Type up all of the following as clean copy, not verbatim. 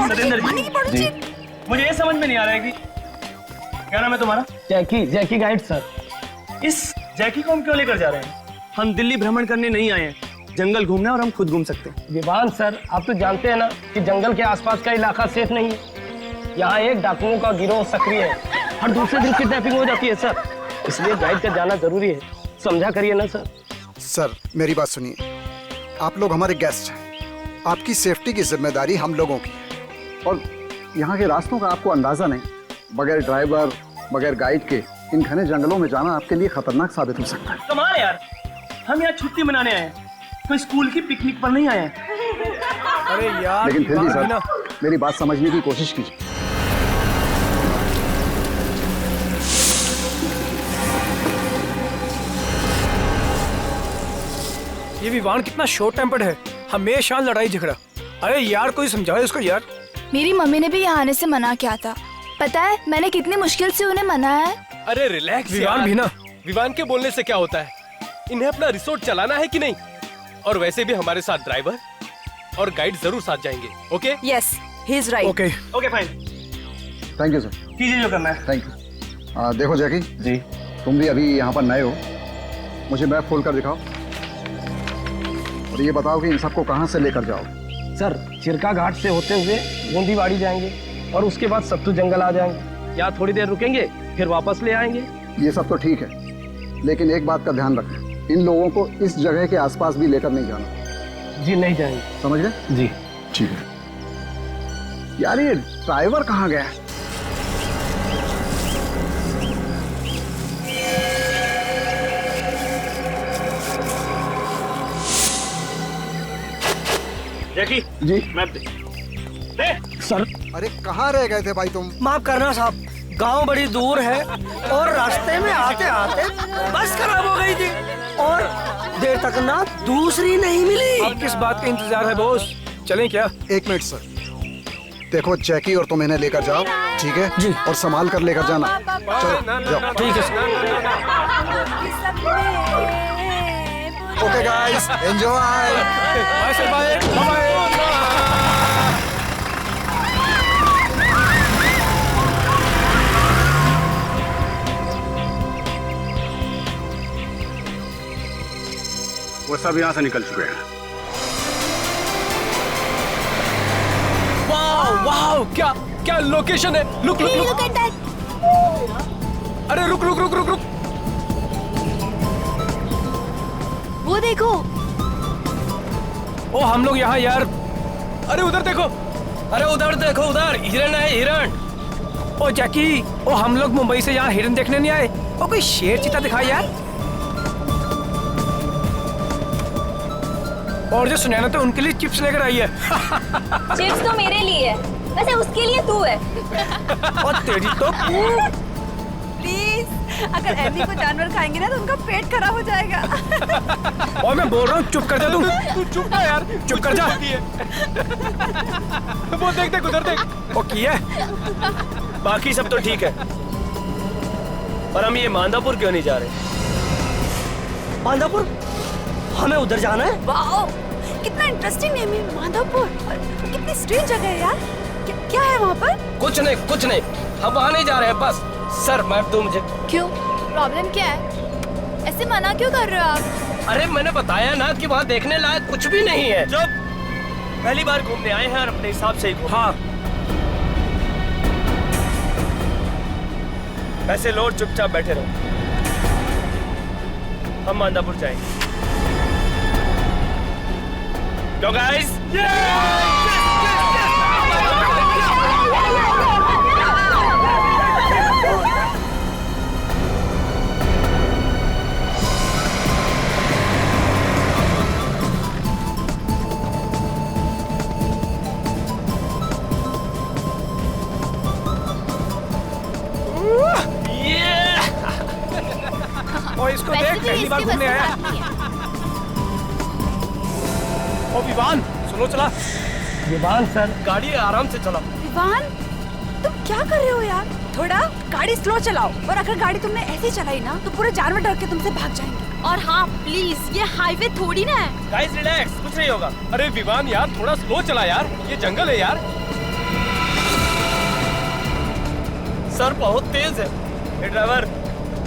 सतेंद्र जी, मुझे ये समझ में नहीं आ रहा है कि क्या नाम है तुम्हारा? जैकी गाइड सर। इस जैकी को हम क्यों लेकर जा रहे हैं? हम दिल्ली भ्रमण करने नहीं आए हैं, जंगल घूमना और हम खुद घूम सकते हैं। विवान सर, आप तो जानते हैं ना कि जंगल के आसपास का इलाका सेफ नहीं है। यहाँ एक डाकुओं का गिरोह सक्रिय है, हर दूसरे दिन किडनैपिंग हो जाती है सर, इसलिए गाइड का जाना जरूरी है। समझा करिए ना सर। सर मेरी बात सुनिए, आप लोग हमारे गेस्ट हैं, आपकी सेफ्टी की जिम्मेदारी हम लोगों की है। और यहाँ के रास्तों का आपको अंदाजा नहीं, बगैर ड्राइवर बगैर गाइड के इन घने जंगलों में जाना आपके लिए खतरनाक साबित हो सकता है। कमाल है यार, हम यहाँ छुट्टी मनाने आए हैं, कोई स्कूल की पिकनिक पर नहीं आए हैं। अरे यार, लेकिन फिर भी सर मेरी बात समझने की कोशिश कीजिए। ये विवान कितना शॉर्ट टेम्पर्ड है, हमेशा लड़ाई झगड़ा। अरे यार कोई समझाओ इसको यार। मेरी मम्मी ने भी यहाँ आने से मना किया था, पता है मैंने कितनी मुश्किल से उन्हें मनाया है। अरे रिलैक्स विवान भी ना। विवान के बोलने से क्या होता है, इन्हें अपना रिसोर्ट चलाना है कि नहीं। और वैसे भी हमारे साथ ड्राइवर और गाइड जरूर साथ जाएंगे। Okay? Yes, he is right. Okay okay fine, thank you sir. कीजिए जो करना है। Thank you. देखो जैकी जी, तुम भी अभी यहाँ पर नए हो, मुझे मैप खोल कर दिखाओ और ये बताओ कि इन सबको कहाँ से लेकर जाओ। सर चिरका घाट से होते हुए गोंदीवाड़ी जाएंगे और उसके बाद सत्तू जंगल आ जाएंगे। यहाँ थोड़ी देर रुकेंगे फिर वापस ले आएंगे। ये सब तो ठीक है, लेकिन एक बात का ध्यान रखें, इन लोगों को इस जगह के आसपास भी लेकर नहीं जाना। जी नहीं जाएंगे। समझ गए? जी ठीक है। यार ये ड्राइवर कहाँ गया है? जैकी जी मैप दे। सर। अरे कहाँ रह गए थे भाई तुम? माफ करना साहब, गांव बड़ी दूर है और रास्ते में आते आते बस खराब हो गई थी और देर तक ना दूसरी नहीं मिली। अब किस बात का इंतजार है बॉस, चलें क्या? एक मिनट सर, देखो जैकी और तुम इन्हें लेकर जाओ, ठीक है जी, और संभाल कर लेकर जाना। चलो जाओ। ठीक है sir. Okay guys, enjoy. Bye sir, bye bye. वो सब यहाँ से निकल चुके हैं। वाओ वाओ, क्या क्या लोकेशन है। रुक रुक रुक, अरे रुक रुक रुक रुक रुक। वो देखो। ओ हम लोग यहाँ यार। अरे उधर देखो, अरे उधर देखो, उधर हिरन है, हिरन। ओ जैकी, ओ हम लोग मुंबई से यहाँ हिरन देखने नहीं आए। ओ कोई शेर चीता दिखाई यार। और जो सुनैना तो उनके लिए चिप्स लेकर आई है। चिप्स तो मेरे लिए है, वैसे उसके लिए तू है। और तेरी तो प्लीज, अगर एमी को जानवर खाएंगे ना तो उनका पेट खराब हो जाएगा। और मैं बोल रहा हूँ चुप कर जा तू। तू चुप कर यार, चुप कर जा। वो देख देख उधर देख। ओ किया है? बाकी सब तो ठीक है, पर हम ये मांदापुर क्यों नहीं जा रहे? मांदापुर? हमें उधर जाना है। वाओ, कितना इंटरेस्टिंग नेम है माधवपुर। कितनी स्ट्रेंज जगह है यार। क्या है वहाँ पर? कुछ नहीं, हम वहाँ नहीं जा रहे हैं बस। सर मैप दो मुझे। क्यों, प्रॉब्लम क्या है? ऐसे मना क्यों कर रहे हो आप? अरे मैंने बताया ना कि वहाँ देखने लायक कुछ भी नहीं है। चुप, पहली बार घूमने आए हैं और अपने हिसाब से ही घूम। हाँ, ऐसे लोग चुपचाप बैठे रहो, हम मांदापुर जाएंगे। Go guys! और इसको देख, पहली बार घूमने आया। ओ विवान, सुनो चला। विवान सर, गाड़ी आराम से चलाओ। विवान, तुम क्या कर रहे हो यार? थोड़ा गाड़ी स्लो चलाओ, और अगर गाड़ी तुमने ऐसे चलाई ना तो पूरे जानवर डर के तुमसे भाग जाएंगे। और हाँ प्लीज, ये हाईवे थोड़ी ना है। गाइस रिलैक्स, कुछ नहीं होगा। अरे विवान यार थोड़ा स्लो चला यार, ये जंगल है यार। सर बहुत तेज है। ए ड्राइवर,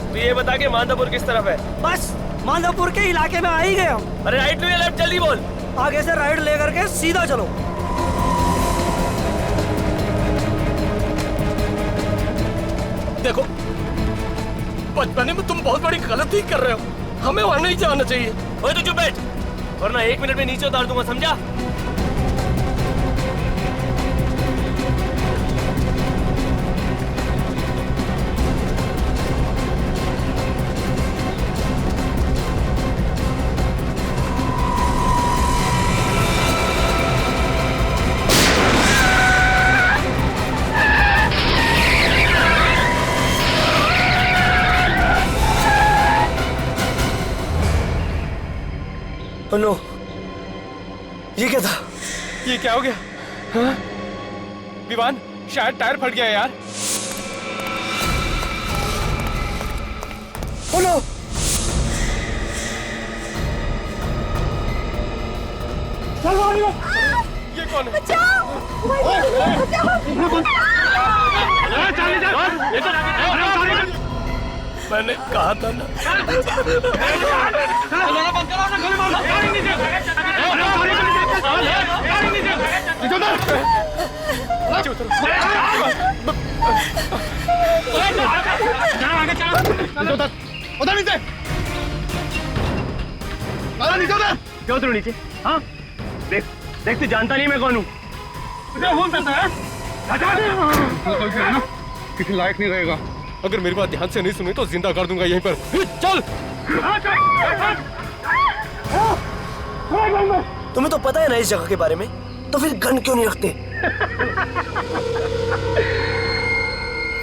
तू ये बता के मांदापुर किस तरफ है? बस मांधापुर के इलाके में आ ही गए हम। अरे राइट या लेफ्ट, जल्दी बोल। आगे से राइट लेकर के सीधा चलो। देखो, बचपने में तुम बहुत बड़ी गलती कर रहे हो, हमें वहां नहीं जाना चाहिए। ओए तू चुप बैठ, वरना 1 मिनट में नीचे उतार दूंगा, समझा? नो, ये क्या था? ये क्या हो गया? हाँ? विवान, शायद टायर फट गया यार। Oh no! ये कौन है? मैंने कहा था ना। उधर नीचे, नीचे उधर। क्यों उतरो नीचे? हाँ, देख देख, तू जानता नहीं मैं कौन हूँ। किसी लायक नहीं रहेगा। अगर मेरी बात ध्यान से नहीं सुनी तो जिंदा कर दूंगा यहीं पर। चल। तुम्हें तो पता है ना इस जगह के बारे में, तो फिर गन क्यों नहीं रखते?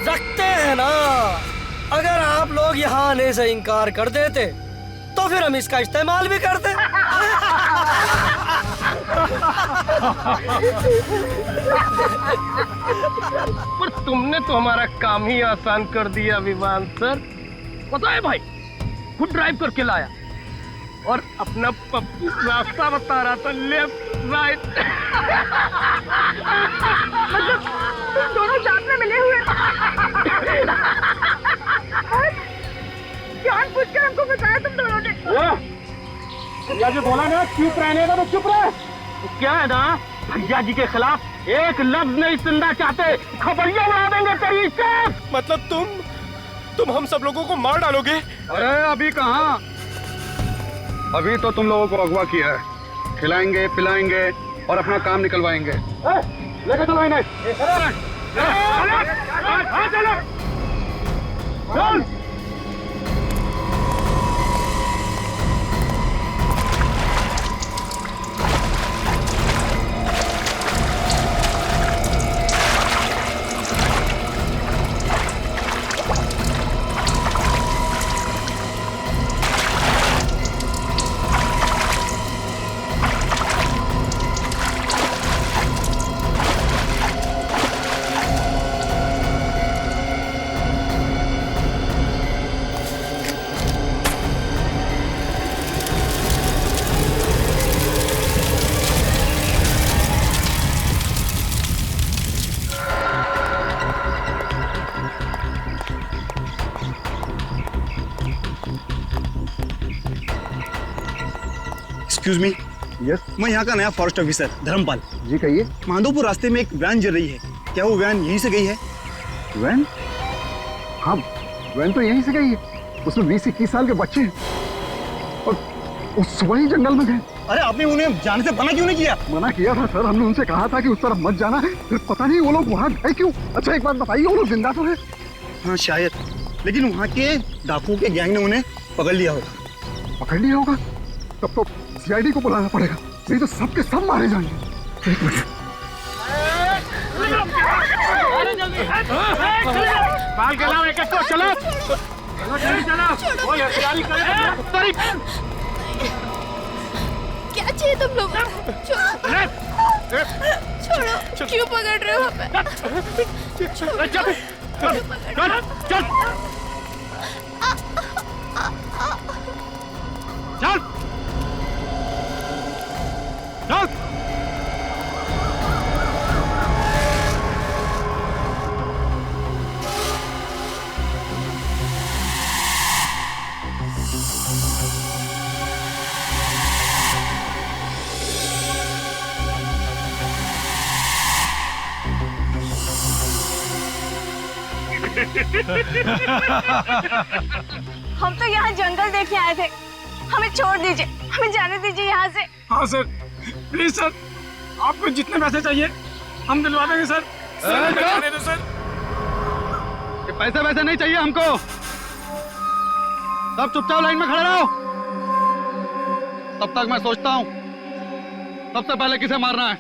रखते हैं ना। अगर आप लोग यहाँ आने से इनकार कर देते तो फिर हम इसका इस्तेमाल भी करते। पर तुमने तो हमारा काम ही आसान कर दिया विवान सर। पता है भाई, खुद ड्राइव करके लाया और अपना पप्पू रास्ता बता रहा था, लेफ्ट राइट। मतलब तुम दोनों साथ में मिले हुए जानबूझकर हमको बताया तुम दोनों ने। जो बोला ना चुप रहने का, तो चुप रहे। तो क्या है ना, भैया जी के खिलाफ एक लफ्ज नहीं सुनना चाहते, खबरिया उड़ा देंगे तेरी से। मतलब तुम हम सब लोगों को मार डालोगे? अरे अभी कहाँ, अभी तो तुम लोगों को अगवा किया है। खिलाएंगे, पिलाएंगे और अपना काम निकलवाएंगे। लेके चलो इन्हें। चल। Excuse me. यस, मैं यहाँ का नया फॉरेस्ट ऑफिसर धर्मपाल। जी कहिए। माधोपुर रास्ते में एक वैन जल रही है, क्या वो वैन यहीं से गई है? वैन? हाँ, वैन तो यहीं से गई है। उसमें 20-21 साल के बच्चे हैं और उस सुबह ही जंगल में गए। अरे आपने उन्हें जाने से मना क्यों नहीं किया? मना किया था सर, हमने उनसे कहा था कि उस तरफ मत जाना है, फिर पता नहीं वो लोग वहाँ गए क्यों। अच्छा एक बात बताइए, वो लोग जिंदा तो है? हाँ शायद, लेकिन वहाँ के डाकुओं के गैंग ने उन्हें पकड़ लिया होगा। पकड़ लिया होगा? तब तो सीआईडी को बुलाना पड़ेगा, नहीं तो सबके सब मारे जाएंगे। एक मिनट। क्या चाहिए तुम लोग? छोड़ो, क्यों पकड़ रहे हो हमें? हम तो यहाँ जंगल देख के आए थे, हमें छोड़ दीजिए, हमें जाने दीजिए यहाँ से। हाँ सर, प्लीज सर, आपको जितने पैसे चाहिए हम दिलवा देंगे सर। सर जाने दो सर। ये पैसे वैसे नहीं चाहिए हमको। सब चुपचाप लाइन में खड़े रहो। तब तक मैं सोचता हूँ सबसे पहले किसे मारना है।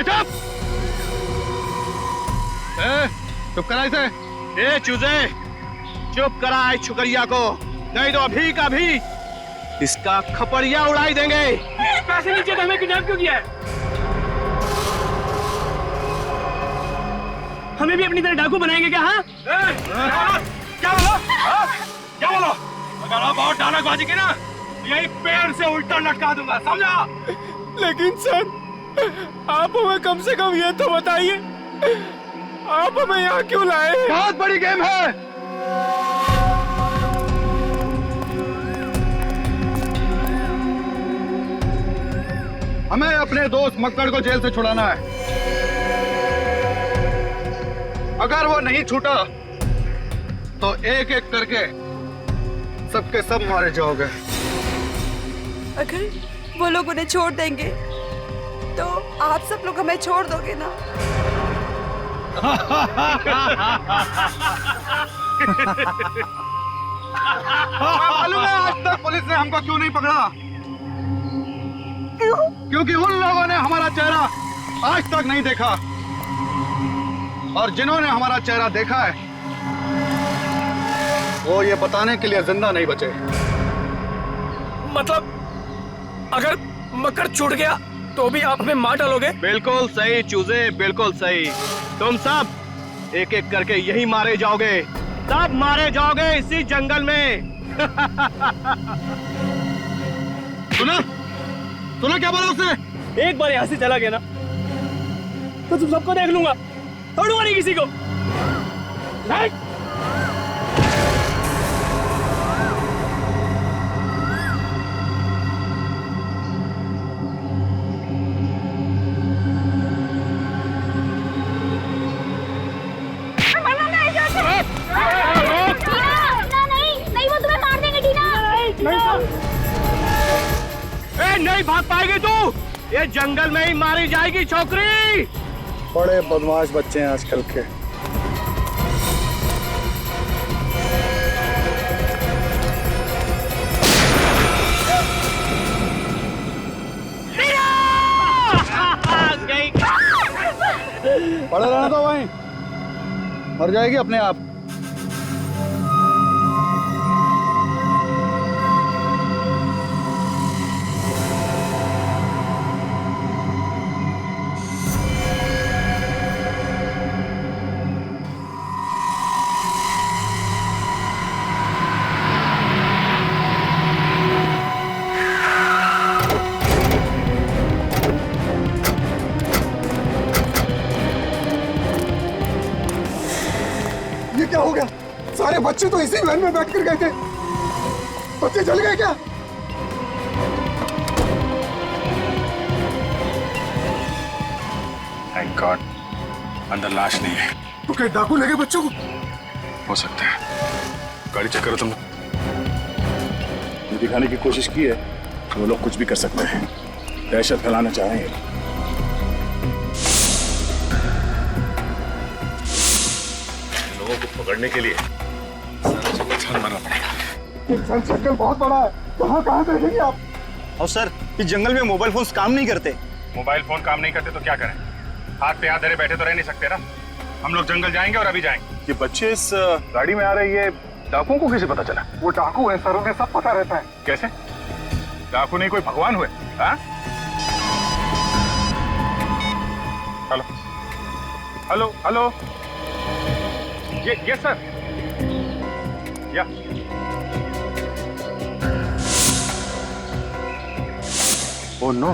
चुप! चुप करा इसे। ए चूजे, चुप करा इस छुकरिया को, नहीं तो अभी का भी इसका खपड़िया उड़ाई देंगे। पैसे नीचे तो हमें किडनैप क्यों किया है? हमें भी अपनी तरह डाकू बनाएंगे क्या? हाँ क्या बोलो? क्या बोलो? अगर आप और डायलॉगबाजी की ना, यही पेड़ से उल्टा लटका दूंगा, समझा? लेकिन सर, आप हमें कम से कम ये तो बताइए, आप हमें यहाँ क्यों लाए? बहुत बड़ी गेम है। हमें अपने दोस्त मक्कड़ को जेल से छुड़ाना है। अगर वो नहीं छूटा तो एक एक करके सबके सब मारे जाओगे। अगर वो लोग उन्हें छोड़ देंगे तो आप सब लोग हमें छोड़ दोगे ना? मालूम है आज तक पुलिस ने हमको क्यों नहीं पकड़ा? क्योंकि उन लोगों ने हमारा चेहरा आज तक नहीं देखा, और जिन्होंने हमारा चेहरा देखा है वो ये बताने के लिए जिंदा नहीं बचे। मतलब अगर मकर छूट गया तो भी आप हमें मार डालोगे? बिल्कुल सही चूजे, बिल्कुल सही। तुम सब एक एक करके यही मारे जाओगे, सब मारे जाओगे इसी जंगल में। सुना? सुना क्या बोला उसने? एक बार यहाँ से चला गया ना तो तुम सबको देख लूंगा, छोड़ूंगा नहीं किसी को। नहीं, वो तुम्हें मार देंगे टीना। नहीं भाग पाएगी तू, ये जंगल में ही मारी जाएगी छोकरी। बड़े बदमाश बच्चे हैं आजकल के। पड़े रहना तो वहीं, मर जाएगी अपने आप। क्या हो गया? सारे बच्चे तो इसी वैन में बैठ कर गए थे। बच्चे जल गए क्या? थैंक गॉड, अंदर लाश नहीं है। तो क्या डाकू लगे बच्चों को? हो सकता है। गाड़ी चेक करो तुम। ये दिखाने की कोशिश की है कि वो लोग कुछ भी कर सकते हैं, दहशत फैलाना चाहेंगे। लोगों को पकड़ने के लिए मारना पड़ेगा। इंसान सर्कल बहुत बड़ा है, कहाँ से देखेंगे आप? और सर, इस जंगल में मोबाइल फोन काम नहीं करते। मोबाइल फोन काम नहीं करते तो क्या करें? हाथ पे हाथ धरे बैठे तो रह नहीं सकते ना। हम लोग जंगल जाएंगे और अभी जाएंगे। ये बच्चे इस गाड़ी में आ रहे, ये डाकुओं को कैसे पता चला? वो डाकू है सर, उन्हें सब पता रहता है। कैसे? डाकू नहीं कोई भगवान हुए? हाँ? हेलो हेलो हेलो, ये सर, या ओह नो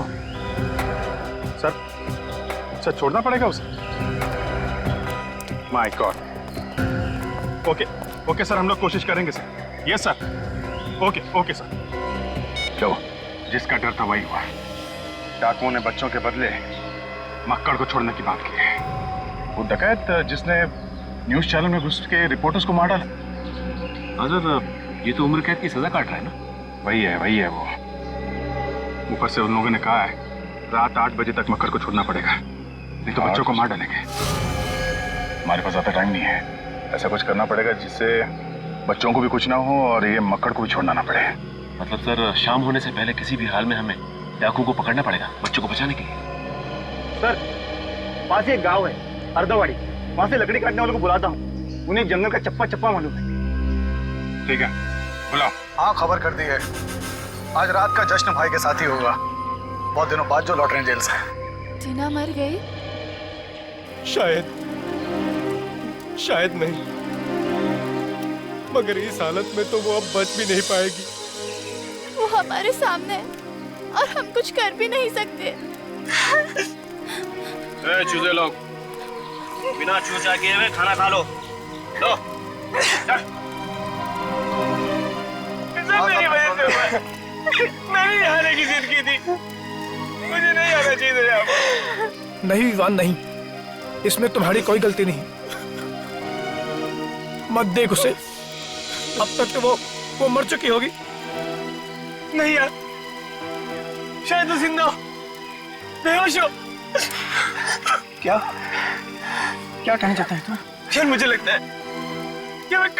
सर, सर छोड़ना पड़ेगा उसे। My God. Okay okay sir, हम लोग कोशिश करेंगे सर। Yes sir, okay okay sir. लो, जिसका डर था वही हुआ। डाकुओं ने बच्चों के बदले मक्कड़ को छोड़ने की बात की है। वो डकैत जिसने न्यूज चैनल में घुस के रिपोर्टर्स को मार डाला। ये तो उम्र कैद की सजा काट रहा है ना? वही है वो। ऊपर से उन लोगों ने कहा है रात 8 बजे तक मक्कड़ को छोड़ना पड़ेगा, नहीं तो बच्चों को मार डालेंगे। हमारे पास ज्यादा टाइम नहीं है, ऐसा कुछ करना पड़ेगा जिससे बच्चों को भी कुछ ना हो और ये मक्कड़ को भी छोड़ना ना पड़े। मतलब सर, शाम होने से पहले किसी भी हाल में हमें डाकू को पकड़ना पड़ेगा बच्चों को बचाने के लिए। सर, पास ही एक गांव है अर्धवाड़ी, वहां से लकड़ी काटने वालों को बुलाता हूँ। उन्हें जंगल का चप्पा चप्पा मालूम है। ठीक है, बुलाओ। हाँ, खबर कर दी है। आज रात का जश्न भाई के साथ ही होगा, बहुत दिनों बाद जो लौट रहे हैं जेल से। टीना मर गई? शायद नहीं, मगर इस हालत में तो वो अब बच भी नहीं पाएगी। वो हमारे सामने है और हम कुछ कर भी नहीं सकते। चूजे लोग, बिना चूचा किए हुए खाना खा लो। लो, चल। मेरी वजह से हुआ। मैं भी आने की जिद की थी, मुझे नहीं आना चाहिए यहाँ। नहीं विवान नहीं, इसमें तुम्हारी कोई गलती नहीं। मत देख उसे, अब तक तो वो मर चुकी होगी। नहीं यार, शायद वो जिंदा हो, बेहोश हो। क्या कहना चाहता है तुम? यार मुझे लगता है कि हमें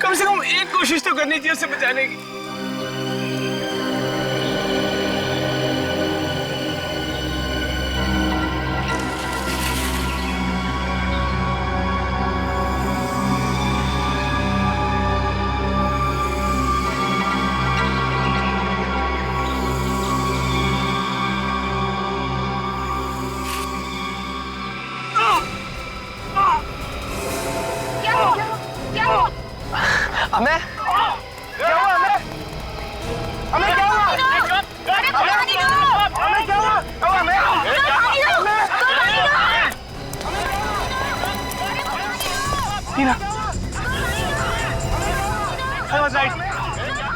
कम से कम एक कोशिश तो करनी चाहिए उसे बचाने की।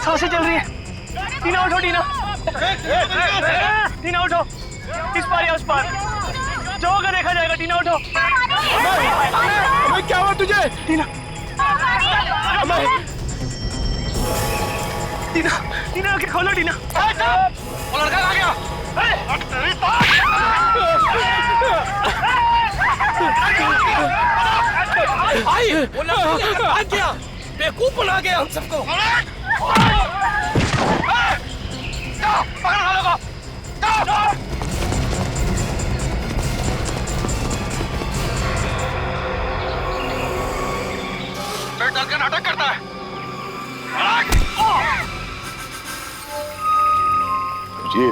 सांसें चल रही है। टीना उठो, टीना उठो, इस पार या उस पार जो होगा देखा जाएगा। टीना उठो। क्या हुआ तुझे? टीना, आंखें खोलो। टीना, वो लड़का आ गया। वो लड़का बेवकूफ बना गया हम सबको। डर के नाटक करता है। जी,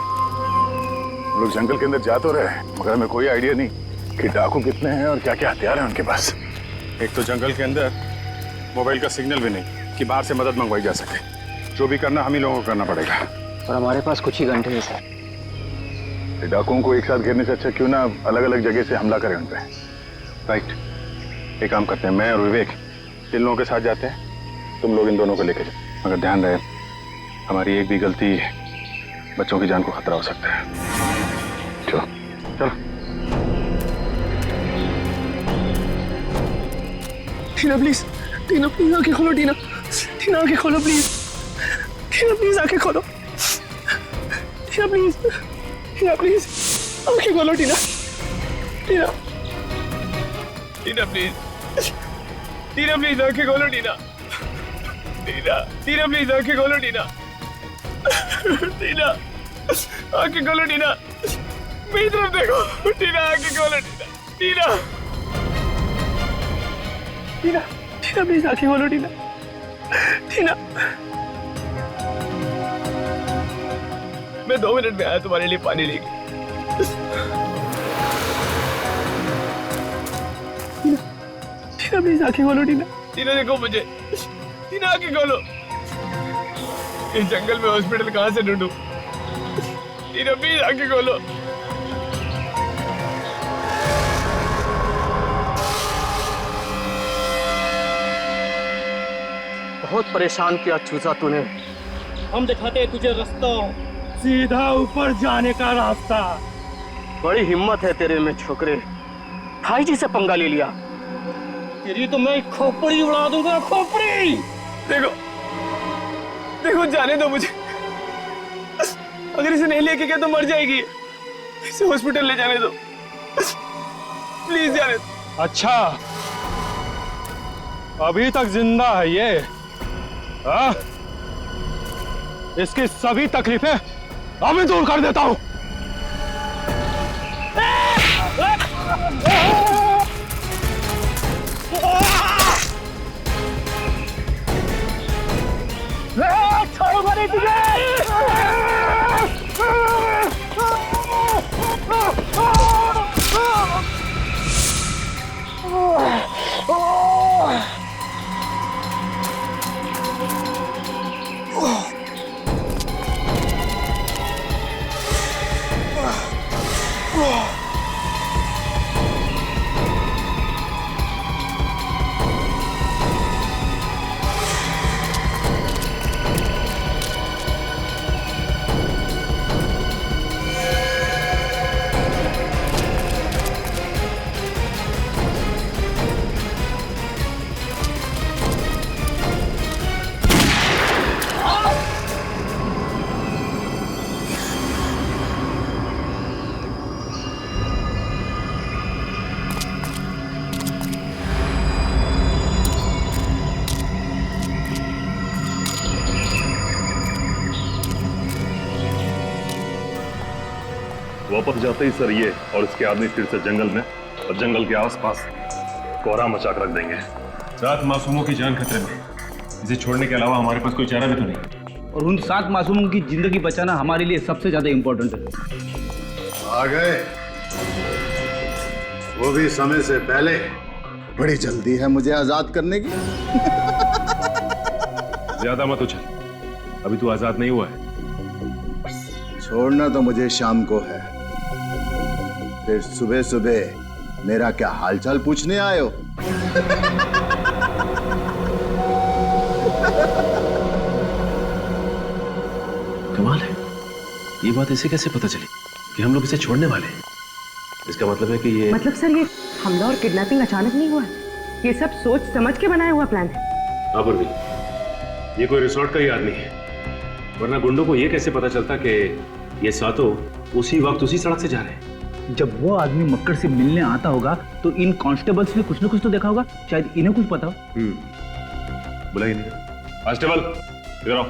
हम लोग जंगल के अंदर जा तो रहे हैं, मगर हमें कोई आइडिया नहीं कि डाकू कितने हैं और क्या क्या हथियार हैं उनके पास। एक तो जंगल के अंदर मोबाइल का सिग्नल भी नहीं कि बाहर से मदद मंगवाई जा सके। जो भी करना हम ही लोगों को करना पड़ेगा। और हमारे पास कुछ ही घंटे हैं सर। डाकुओं को एक साथ घेरने से अच्छा क्यों ना अलग अलग जगह से हमला करें उन पे। राइट, एक काम करते हैं, मैं और विवेक इन लोगों के साथ जाते हैं, तुम लोग इन दोनों को लेकर जाओ। मगर ध्यान रहे, हमारी एक भी गलती बच्चों की जान को खतरा हो सकता है। चलो चलो। टीना प्लीज, आंखें खोलो। टीना, आंखें खोलो प्लीज। प्लीज आंखें खोलो। टीना प्लीज, आंखें खोलो। टीना प्लीज, आंखें खोलो। टीना प्लीज, आंखें खोलो। टीना, आंखें खोलो। टीना, मेरी तरफ देखो। टीना, आंखें खोलो। टीना प्लीज, आंखें खोलो। टीना, मैं 2 मिनट में आया तुम्हारे लिए पानी लेके। टीना प्लीज, आंखें खोलो। टीना देखो मुझे। टीना, आंखें खोलो। इस जंगल में हॉस्पिटल कहाँ से ढूंढूं? टीना प्लीज, आंखें खोलो। बहुत परेशान किया चूजा तूने, हम दिखाते हैं तुझे रास्ता, सीधा ऊपर जाने का रास्ता। बड़ी हिम्मत है तेरे में छोकरे, भाई जी से पंगा ले लिया। तेरी तो मैं खोपड़ी उड़ा दूंगा, खोपड़ी। देखो देखो, जाने दो मुझे। अगर इसे नहीं लेके गया तो मर जाएगी। इसे हॉस्पिटल ले जाने दो, प्लीज जाने दो। अच्छा, अभी तक जिंदा है ये? हाँ? इसकी सभी तकलीफें अभी दूर कर देता हूं। छोड़ूंगा नहीं तुझे। वापस जाते ही सर ये और इसके आदमी फिर से जंगल में और जंगल के आसपास कोहरा मचा कर रख देंगे। 7 मासूमों की जान खतरे में, इसे छोड़ने के अलावा हमारे पास कोई चारा भी तो नहीं। और उन 7 मासूमों की जिंदगी बचाना हमारे लिए सबसे ज्यादा इम्पोर्टेंट है। आ गए, वो भी समय से पहले। बड़ी जल्दी है मुझे आजाद करने की। ज्यादा मत उछल, अभी तू आजाद नहीं हुआ है। छोड़ना तो मुझे शाम को है, फिर सुबह सुबह मेरा क्या हालचाल पूछने आए हो? कमाल है, ये बात इसे कैसे पता चली कि हम लोग इसे छोड़ने वाले हैं? इसका मतलब है कि ये मतलब सर ये हमला और किडनैपिंग अचानक नहीं हुआ है, ये सब सोच समझ के बनाया हुआ प्लान है। हाँ पूर्वी, ये कोई रिसोर्ट का ही आदमी है, वरना गुंडों को ये कैसे पता चलता कि ये सातों उसी वक्त उसी सड़क से जा रहे हैं? जब वो आदमी मक्कड़ से मिलने आता होगा तो इन कांस्टेबल्स ने कुछ न कुछ तो देखा होगा, शायद इन्हें कुछ पता हो। बुलाइए नहीं। कांस्टेबल इधर आओ।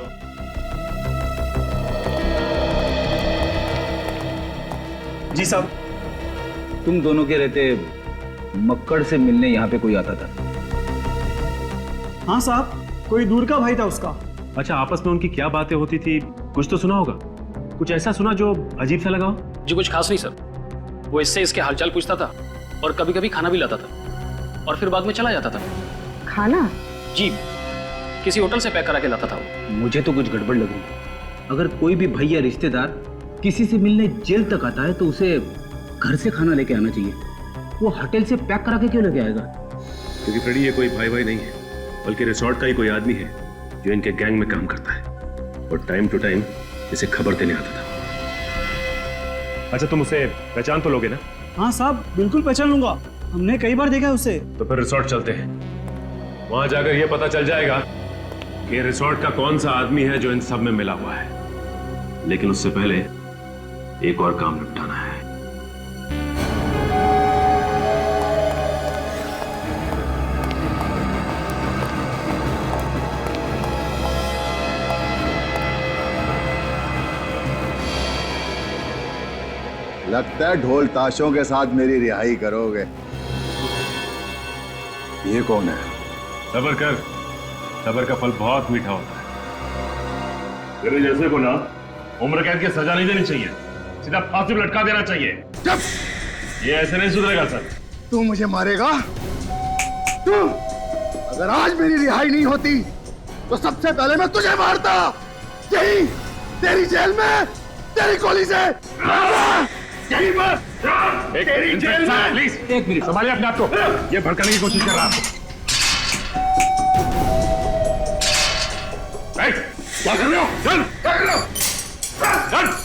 जी साहब। तुम दोनों के रहते मक्कड़ से मिलने यहाँ पे कोई आता था? हाँ साहब, कोई दूर का भाई था उसका। अच्छा, आपस में उनकी क्या बातें होती थी, कुछ तो सुना होगा? कुछ ऐसा सुना जो अजीब सा लगा हो? जी कुछ खास नहीं सर, वो इससे इसके हालचाल पूछता था और कभी कभी खाना भी लाता था और फिर बाद में चला जाता था। खाना? जी, किसी होटल से पैक करा के लाता था। मुझे तो कुछ गड़बड़ लग रही है। अगर कोई भी भाई या रिश्तेदार किसी से मिलने जेल तक आता है तो उसे घर से खाना लेके आना चाहिए, वो होटल से पैक करा के क्यों लेके आएगा? क्योंकि फ्रेडी ये कोई भाई भाई नहीं है, बल्कि रिसोर्ट का ही कोई आदमी है जो इनके गैंग में काम करता है और टाइम टू टाइम इसे खबर देने आता था। अच्छा, तुम उसे पहचान तो लोगे ना? हाँ साहब, बिल्कुल पहचान लूंगा, हमने कई बार देखा उसे। तो फिर रिसोर्ट चलते हैं, वहां जाकर यह पता चल जाएगा कि रिसोर्ट का कौन सा आदमी है जो इन सब में मिला हुआ है। लेकिन उससे पहले एक और काम निपटाना है। लगता है ढोल ताशों के साथ मेरी रिहाई करोगे। ये कौन है? सबर कर, सबर का फल बहुत मीठा होता है। तेरे जैसे को ना उम्र कैद की सजा नहीं देनी चाहिए, सीधा फांसी पर लटका देना चाहिए। चुप! ये ऐसे नहीं सुधरेगा सर। तू मुझे मारेगा? तू? अगर आज मेरी रिहाई नहीं होती तो सबसे पहले मैं तुझे मारता, यही तेरी जेल में, तेरी गोली से। यही बात। एक जेल में। प्लीज एक मिनट, संभालिए अपने आप को, ये भड़काने की कोशिश कर रहा है आपको। क्या कर रहे हो? चल, क्या कर रहे हो? चल।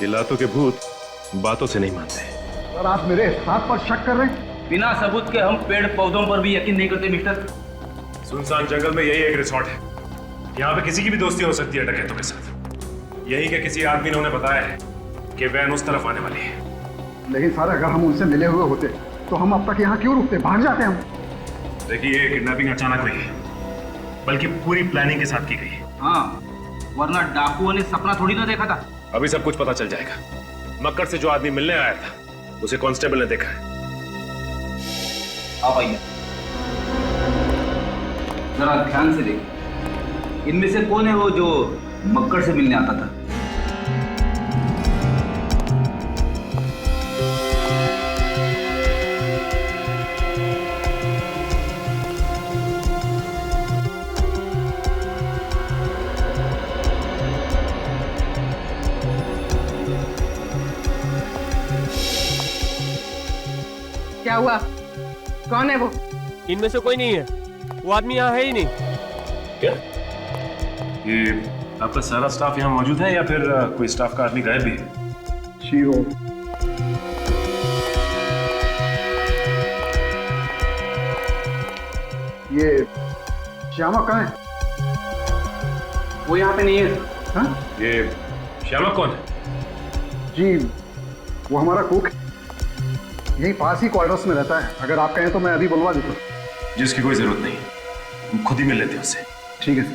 ये लातों के भूत बातों से नहीं मानते। सर आप मेरे हाथ पर शक कर रहे हैं? बिना सबूत के हम पेड़ पौधों पर भी यकीन नहीं करते मिस्टर। सुनसान जंगल में यही एक रिसोर्ट है। यहाँ पे किसी की भी दोस्ती हो सकती है डकैतों के साथ। यही के किसी आदमी ने उन्हें बताया है कि वैन उस तरफ आने वाली है। लेकिन सर अगर हम उनसे मिले हुए होते तो हम अब तक यहाँ क्यों रुकते? भाग जाते हम। देखिए ये किडनैपिंग अचानक हुई है, बल्कि पूरी प्लानिंग के साथ की गई है। हाँ, वरना डाकुओं ने सपना थोड़ी ना देखा था। अभी सब कुछ पता चल जाएगा। मक्कड़ से जो आदमी मिलने आया था उसे कांस्टेबल ने देखा है। आप आइए, जरा ध्यान से देखिए। इनमें से कौन है वो जो मक्कड़ से मिलने आता था? क्या हुआ? कौन है वो? इनमें से कोई नहीं है। वो आदमी यहाँ है ही नहीं। क्या ये आपका सारा स्टाफ यहाँ मौजूद है या फिर कोई स्टाफ का आदमी गायब भी है? शीरो ये श्यामा कहाँ है? वो यहाँ पे नहीं है। हाँ? ये श्यामा कौन है? जी वो हमारा कुक यही पास ही क्वार्टर्स में रहता है। अगर आप कहें तो मैं अभी बुलवा देता हूँ। जिसकी कोई जरूरत नहीं, हम खुद ही मिल लेते हैं उससे। ठीक है सर।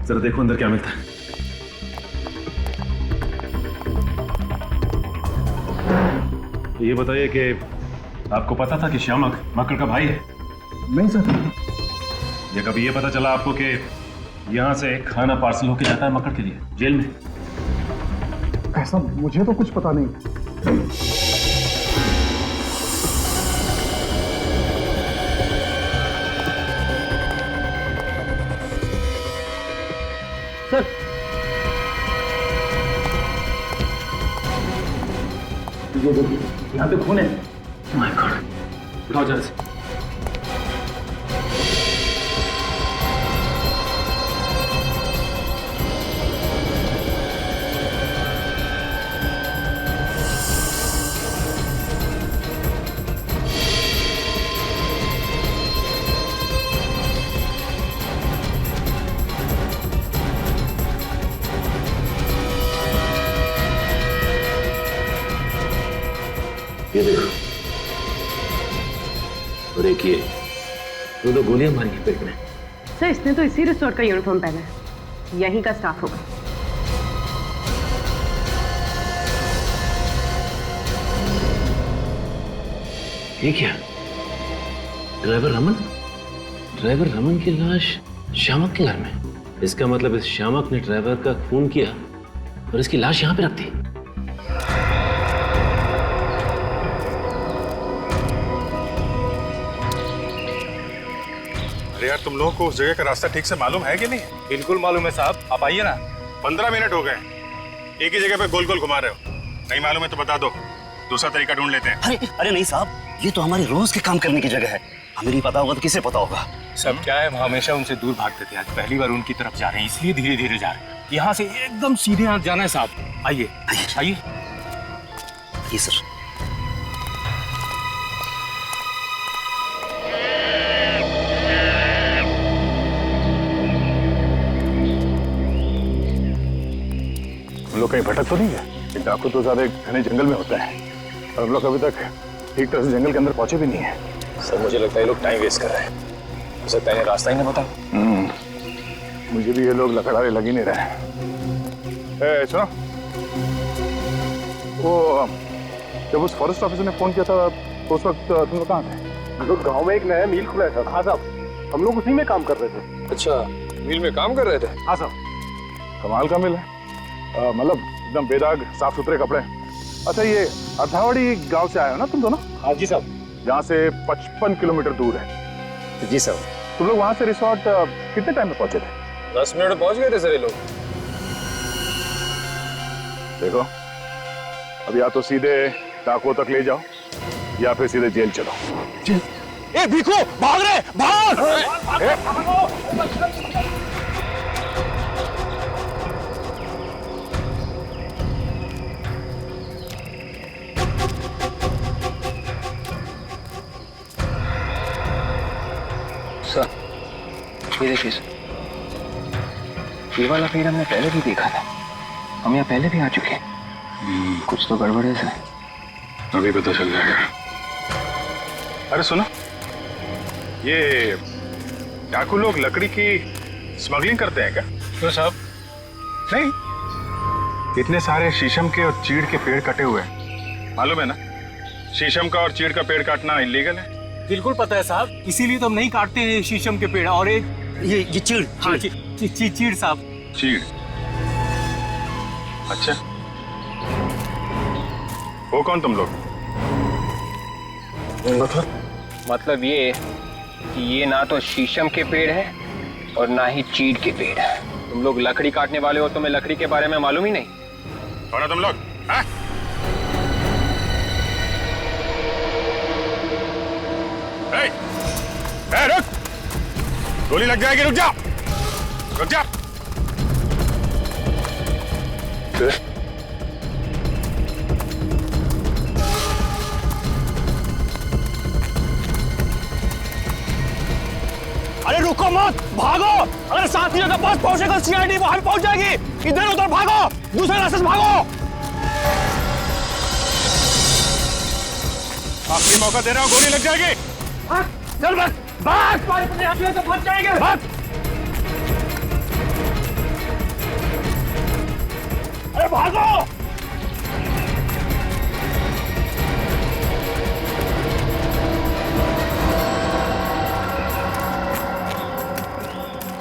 जरा देखो अंदर क्या मिलता है। ये बताइए कि आपको पता था कि श्यामक मक्कड़ का भाई है? नहीं सर। या कभी ये पता चला आपको कि यहाँ से खाना पार्सल होके जाता है मक्कड़ के लिए जेल में? ऐसा मुझे तो कुछ पता नहीं। सर ये देखिए, यहाँ पे खून है। माय गॉड, उठाओ जरा से। ये देखो, और एक ये दो गोलियां मारी हैं पेट में। सर इसने तो इसी रिसोर्ट का यूनिफॉर्म पहना है। यहीं का स्टाफ होगा। ये क्या? ड्राइवर रमन की लाश श्यामक के घर में। इसका मतलब इस श्यामक ने ड्राइवर का खून किया और इसकी लाश यहाँ पे रख दी। यार तुम लोगों को उस जगह का रास्ता ठीक से मालूम है कि नहीं? बिल्कुल मालूम है साहब, आप आइए ना। 15 मिनट हो गए, एक ही जगह पे गोल गोल घुमा रहे हो। नहीं मालूम है तो बता दो, दूसरा तरीका ढूंढ लेते हैं। अरे नहीं साहब, ये तो हमारे रोज के काम करने की जगह है। हमें नहीं पता होगा तो किसे पता होगा? सब क्या है, हम हमेशा उनसे दूर भागते थे। आज पहली बार उनकी तरफ जा रहे हैं, इसलिए धीरे धीरे जा रहे हैं। यहाँ से एकदम सीधे यहाँ जाना है साहब। आइए आइए। ये सर। हम लोग कहीं भटक तो नहीं है? डाकू तो ज्यादा घने जंगल में होता है और हम लोग अभी तक ठीक तरह से जंगल के अंदर पहुंचे भी नहीं है। सर मुझे लगता है ये लोग टाइम वेस्ट कर रहे हैं। हो सकता है रास्ता ही ना बता। मुझे भी ये लोग लकड़ारे लग ही नहीं रहे। सुनो, वो जब उस फॉरेस्ट ऑफिसर ने फोन किया था तो उस वक्त तुम लोग कहाँ थे? हम लोग गाँव में एक नया मिल खुला था। हाँ साहब, हम लोग उसी में काम कर रहे थे। अच्छा, मिल में काम कर रहे थे? हाँ साहब। कमाल का मिल है। मतलब एकदम बेदाग साफ सुथरे कपड़े। अच्छा, ये अथावड़ी गांव से आए हो ना तुम दोनों? हाँ जी साहब। यहाँ से 55 किलोमीटर दूर है। जी साहब। तुम लोग वहां से रिसोर्ट कितने टाइम में पहुंचे थे? 10 मिनट में पहुंच गए थे सर ये लोग। देखो, अब या तो सीधे डाकुओं तक ले जाओ या फिर सीधे जेल चलो। ए भिखू, भाग रहे, भाग! सर, ये देखिए सर, ये वाला पेड़ हमने पहले भी देखा था। हम यहाँ पहले भी आ चुके हैं। कुछ तो गड़बड़ है सर। अभी पता चल जाएगा। अरे सुनो, ये डाकू लोग लकड़ी की स्मगलिंग करते हैं क्या? क्यों साहब? नहीं, इतने सारे शीशम के और चीड़ के पेड़ कटे हुए हैं, मालूम है ना? शीशम का और चीड़ का पेड़ काटना इलीगल है। बिल्कुल पता है साहब, इसीलिए तो हम नहीं काटते हैं शीशम के पेड़। और एक ये चीड़। हाँ, चीड़ साहब। चीड़? अच्छा, वो कौन तुम लोग? मतलब ये कि ये ना तो शीशम के पेड़ है और ना ही चीड़ के पेड़ है। तुम लोग लकड़ी काटने वाले हो, तुम्हें लकड़ी के बारे में मालूम ही नहीं। कौन है तुम लोग? हाँ? रुक! गोली लग जाएगी, रुक जा! रुक जा! अरे रुको मत, भागो! अगर साथियों के पास पहुंचेगा सीआईडी वहां पहुंच जाएगी। इधर उधर भागो, दूसरे रास्ते से भागो। आखिरी मौका दे रहा हूं, गोली लग जाएगी। चल भाग, भाग! तो फंस जाएंगे। भाग! अरे भागो!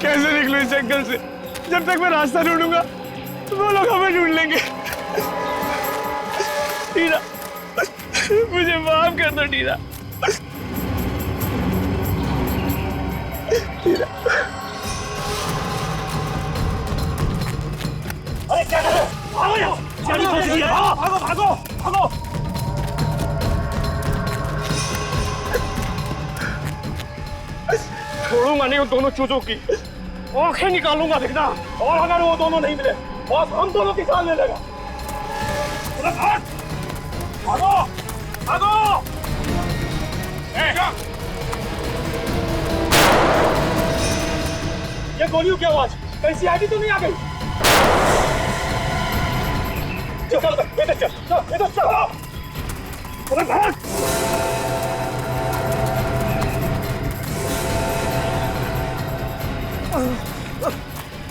कैसे निकलूं इस जंगल से? जब तक मैं रास्ता ढूंढूंगा वो लोग हमें ढूंढ लेंगे। टीना, मुझे माफ कर दो टीना। अरे क्या कर रहे हो? भागो यहाँ! भागो, भागो, भागो, भागो! छोड़ूंगा नहीं उन दोनों चूजों की, आंखें निकालूंगा देखना। और अगर वो दोनों नहीं मिले बस हम दोनों की जान ले लेगा। भाग! भागो! भागो! ये गोलियों की आवाज कहीं सीआईडी तो नहीं आ गई? चल चल इधर चल, इधर चल। अरे भाग!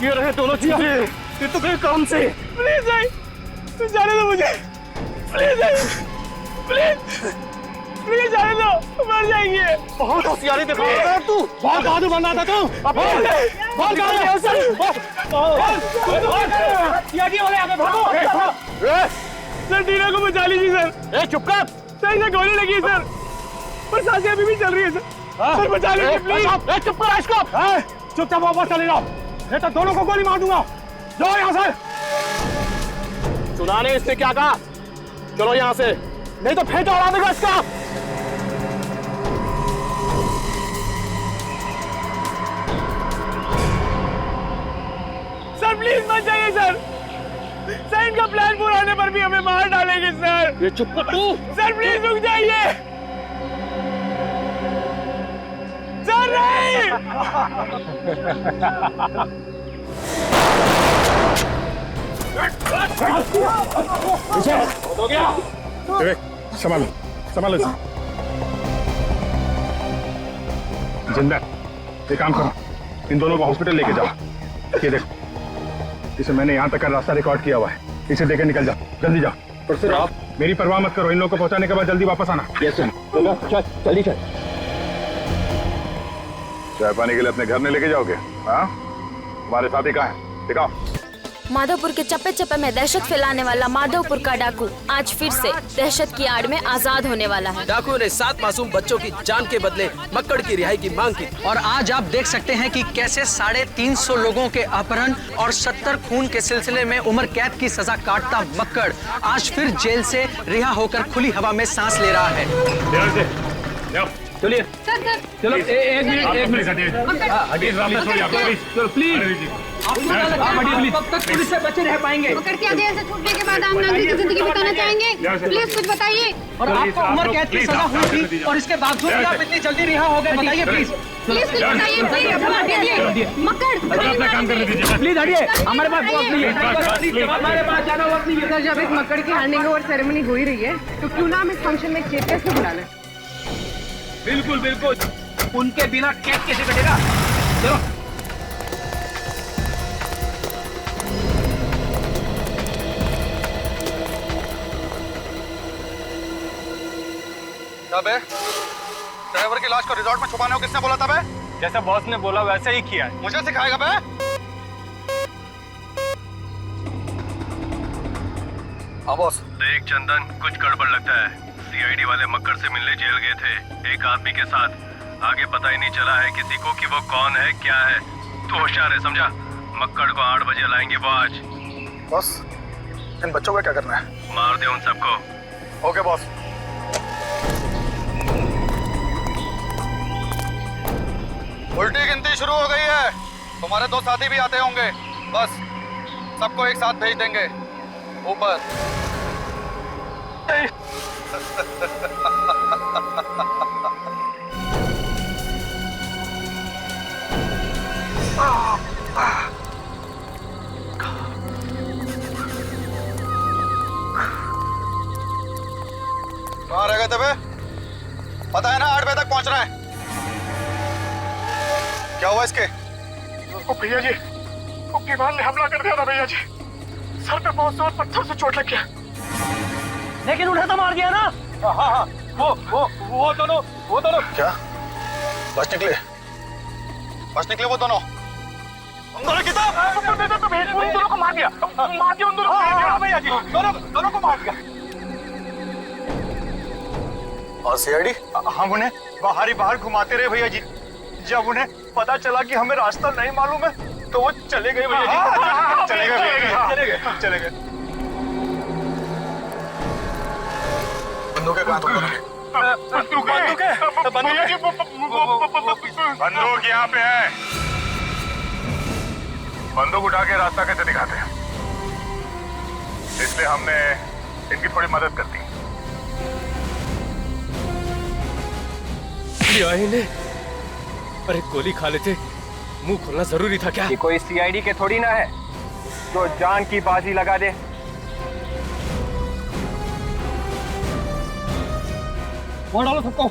ये रहे दोनों चीजें। ये तो गए काम से। प्लीज भाई, तू जाने दो मुझे। प्लीज भाई, प्लीज प्लीज जाने दो, मर जाएंगे। बहुत होशियारी दिखा रहा है तू। बहुत बहादुर बन रहा था तू। अब बहुत सर, टीना को बचा लीजिए सर। चुप कर। सर, इसे गोली लगी है सर, पर सांसें अभी भी चल रही है सर। सर बचा लीजिए प्लीज। चुप कर इसको। चुपचाप वापस चले जाओ, नहीं तो दोनों को गोली मार दूंगा। जाओ यहाँ से। सुना नहीं इसने क्या कहा? चलो यहाँ से, नहीं तो फेंटा उड़ा देगा इसका। सर प्लीज मत जाइए सर। सर, इनका प्लान पूरा होने पर भी हमें मार डालेंगे सर। ये चुप कर तू। सर प्लीज रुक जाइए। सर नहीं। हो गया। संभालो, संभालो। जिंदा, एक काम करो, इन दोनों को हॉस्पिटल लेके जाओ। ये देखो, इसे मैंने यहाँ तक का रास्ता रिकॉर्ड किया हुआ है। इसे लेकर निकल जाओ, जल्दी जाओ। पर सर आप मेरी परवाह मत करो, इन लोगों को पहुंचाने के बाद जल्दी वापस आना। Yes sir. चल जल्दी चल। चाय पानी के लिए अपने घर में लेके जाओगे? हाँ, तुम्हारे साथी कहाँ है? दिखाओ। माधोपुर के चप्पे चप्पे में दहशत फैलाने वाला माधोपुर का डाकू आज फिर से दहशत की आड़ में आजाद होने वाला है। डाकुओं ने 7 मासूम बच्चों की जान के बदले मक्कड़ की रिहाई की मांग की। और आज आप देख सकते हैं कि कैसे 350 लोगों के अपहरण और 70 खून के सिलसिले में उम्र कैद की सजा काटता मक्कड़ आज फिर जेल से रिहा होकर खुली हवा में सांस ले रहा है। चलिए चलो एक मिनट चलो प्लीज कब तक पुलिस से बचे रह पाएंगे? मक्कड़ की जेल से छूटने के बाद आप नागरिक की जिंदगी बिताना चाहेंगे? प्लीज कुछ बताइए। और आपको उम्र कैद की सजा हुई थी और इसके बावजूद भी आप इतनी जल्दी रिहा हो गए, बताइए प्लीज। प्लीज कुछ बताइए, प्लीज। मक्कड़ अपना काम करने दीजिए, प्लीज हटिए, हमारे पास वक्त नहीं है, हमारे पास ज्यादा वक्त नहीं है। सर, जब एक मक्कड़ की हैंडिंग ओवर सेरेमनी हो ही रही है तो क्यों ना हम इस फंक्शन में चीफ गेस्ट को बुला लें? बिल्कुल बिल्कुल, उनके बिना केक कैसे कटेगा? चलो बे, ड्राइवर की लाश को रिजॉर्ट में छुपाने को किसने बोला था बे? जैसा बॉस ने बोला वैसे ही किया है। मुझे सिखाएगा बे? हाँ बॉस। देख चंदन, कुछ गड़बड़ लगता है। सीआईडी वाले मक्कड़ से मिलने जेल गए थे एक आदमी के साथ। आगे पता ही नहीं चला है किसी को कि वो कौन है क्या है। तू होशियार है, समझा? मक्कड़ को 8 बजे लाएंगे वो आज। बॉस, इन बच्चों को क्या करना है? मार दे उन सबको। Okay boss. उल्टी गिनती शुरू हो गई है। तुम्हारे 2 साथी भी आते होंगे। बस सबको एक साथ भेज देंगे ऊपर। कहाँ रह गए थे बे? पता है ना 8 बजे तक पहुंचना है। क्या हुआ इसके? भैया जी, दीवार ने हमला कर दिया था भैया जी। सर पे बहुत जोर पत्थर से चोट लग गया। लेकिन उन्हें तो मार दिया ना। हाँ, वो दोनों क्या बच निकले? बच निकले वो दोनों? उन दोनों की उन दोनों को मार दिया उन दोनों को भैया जी, दोनों को मार दिया। और सीआईडी? हम उन्हें बाहर घुमाते रहे भैया जी। जब उन्हें पता चला कि हमें रास्ता नहीं मालूम है तो वो चले गए भैया जी। चले गए। बंदूकें कहाँ तुम दोनों की? बंदूक यहाँ पे है। बंदूक उठा के रास्ता कैसे दिखाते हैं, इसलिए हमने इनकी थोड़ी मदद कर दी। अरे गोली खा लेते, मुंह खोलना जरूरी था क्या? ये कोई सीआईडी के थोड़ी ना है जो जान की बाजी लगा दे। वो डालो सबको।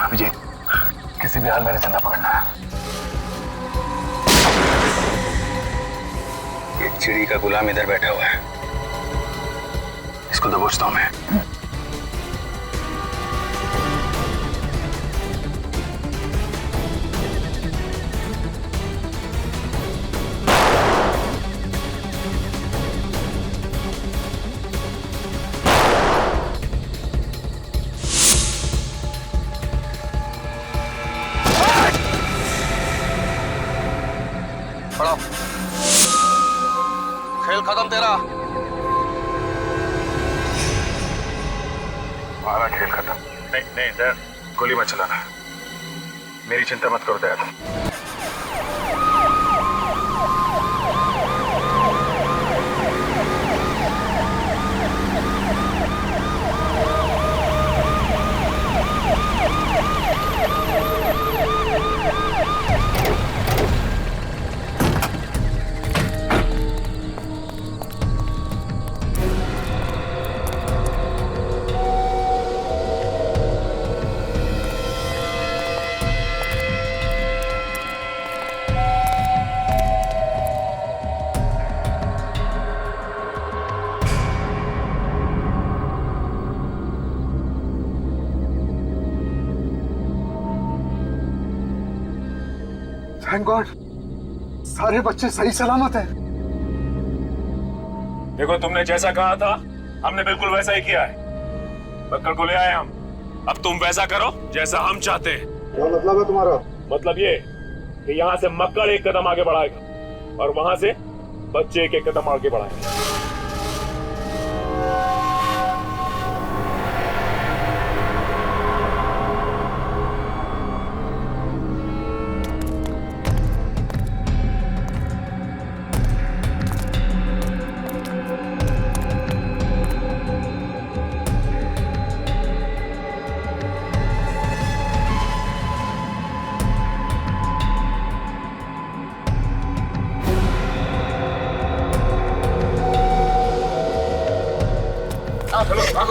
अभिजीत, किसी भी हाल में जिंदा पकड़ना है। एक चिड़ी का गुलाम इधर बैठा हुआ है, इसको दबोचता हूं मैं। पढ़ो। खेल खत्म तेरा। हमारा खेल खत्म। नहीं दया, गोली मत चलाना। मेरी चिंता मत करो दया। थैंक गॉड, सारे बच्चे सही सलामत हैं। देखो, तुमने जैसा कहा था हमने बिल्कुल वैसा ही किया है। मक्कड़ को ले आए हम, अब तुम वैसा करो जैसा हम चाहते हैं। क्या मतलब है तुम्हारा? मतलब ये कि यहाँ से मक्कड़ एक कदम आगे बढ़ाएगा और वहां से बच्चे एक कदम आगे बढ़ाएंगे।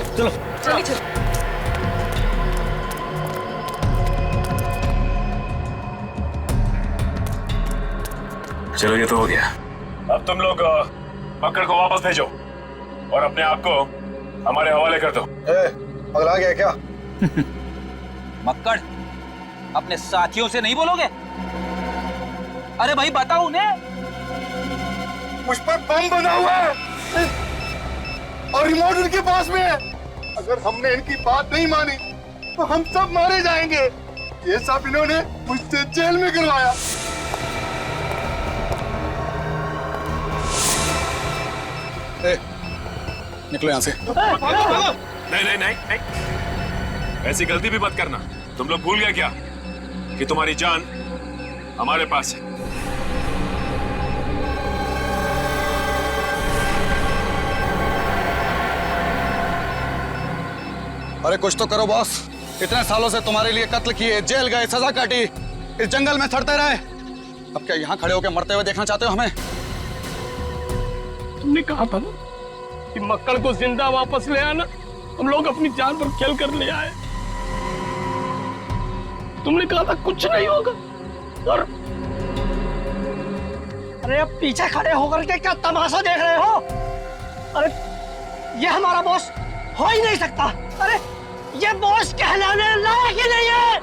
चलो चलो, ये तो हो गया। अब तुम लोग मक्कड़ को वापस भेजो और अपने आप को हमारे हवाले कर दो। पगला गया क्या? मक्कड़, अपने साथियों से नहीं बोलोगे? अरे भाई बताओ उन्हें। मुझ पर बम बना हुआ है और रिमोट उनके पास में है। अगर हमने इनकी बात नहीं मानी तो हम सब मारे जाएंगे। ये सब इन्होंने मुझसे जेल में करवाया। निकलो यहाँ से। नहीं नहीं नहीं नहीं, ऐसी गलती भी मत करना। तुम लोग भूल गए क्या कि तुम्हारी जान हमारे पास है। अरे कुछ तो करो बॉस, इतने सालों से तुम्हारे लिए कत्ल किए, जेल गए, सजा काटी, इस जंगल में सड़ते रहे। अब क्या यहाँ खड़े होकर मरते हुए देखना चाहते हो हमें? तुमने कहा था ना कि मक्कड़ को जिंदा वापस ले आना। हम लोग अपनी जान पर खेल कर ले आए। तुमने कहा था कुछ नहीं होगा और अरे अब पीछे खड़े होकर के क्या तमाशा देख रहे हो? अरे ये हमारा बॉस हो ही नहीं सकता। अरे ये बॉस कहलाने लायक ही नहीं है।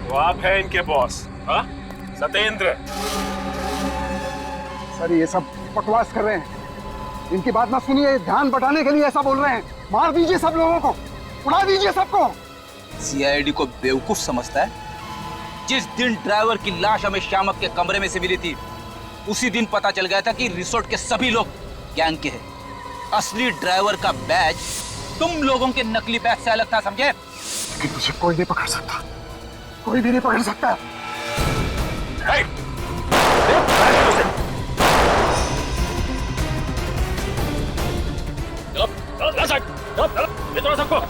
वो आप हैं इनके बॉस? हाँ, सत्येंद्र। सर ये सब बकवास कर रहे हैं, इनकी बात ना सुनिए। ध्यान बटाने के लिए ऐसा बोल रहे हैं। मार दीजिए सब लोगों को, उड़ा दीजिए सबको। सीआईडी को बेवकूफ समझता है। जिस दिन ड्राइवर की लाश हमें श्यामक के कमरे में से मिली थी, उसी दिन पता चल गया था कि रिसोर्ट के सभी लोग गैंग के हैं। असली ड्राइवर का बैज तुम लोगों के नकली बैज से अलग था, समझे? लेकिन मुझे कोई नहीं पकड़ सकता, कोई भी नहीं पकड़ सकता। सबको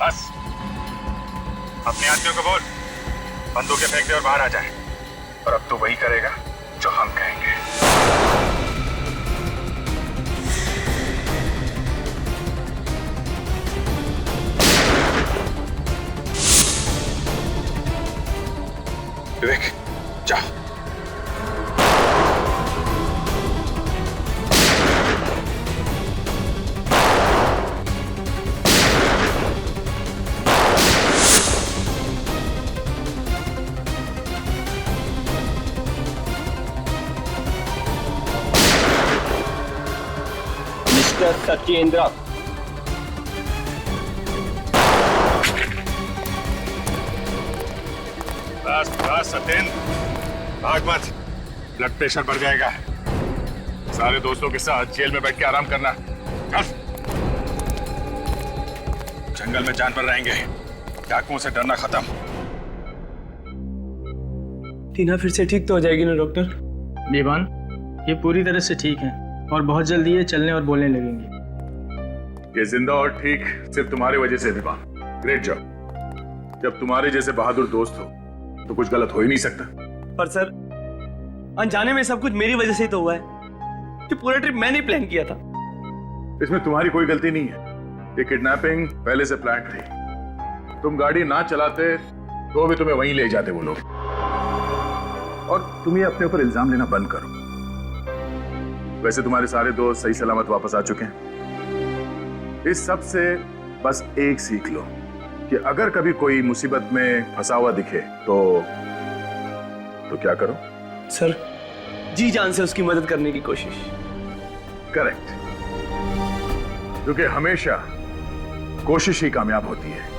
बस अपने आदमियों को बोल बंदूकें फेंक दे और बाहर आ जाए। और अब तो वही करेगा जो हम कहेंगे। विवेक जाओ। सत्येंद्र, बस बस सत्येंद्र, भाग मत, ब्लड प्रेशर बढ़ जाएगा। सारे दोस्तों के साथ जेल में बैठ के आराम करना। चल, जंगल में जानवर रहेंगे, डाकुओं से डरना खत्म। टीना फिर से ठीक तो हो जाएगी ना डॉक्टर? बेबान, ये पूरी तरह से ठीक है और बहुत जल्दी ये चलने और बोलने लगेंगी। ये जिंदा और ठीक सिर्फ तुम्हारी वजह से विवान। Great job. जब तुम्हारे जैसे बहादुर दोस्त हो तो कुछ गलत हो ही नहीं सकता। पर सर, अनजाने में सब कुछ मेरी वजह से ही तो हुआ है। कि पूरा ट्रिप मैंने प्लान किया था। इसमें तुम्हारी कोई गलती नहीं है। ये किडनैपिंग पहले से प्लान थी। तुम गाड़ी ना चलाते तो भी तुम्हें वहीं ले जाते वो लोग। और तुम ये अपने ऊपर इल्जाम लेना बंद करो। वैसे तुम्हारे सारे दोस्त सही सलामत वापस आ चुके हैं। इस सब से बस एक सीख लो कि अगर कभी कोई मुसीबत में फंसा हुआ दिखे तो क्या करो? सर, जी जान से उसकी मदद करने की कोशिश। करेक्ट, क्योंकि हमेशा कोशिश ही कामयाब होती है।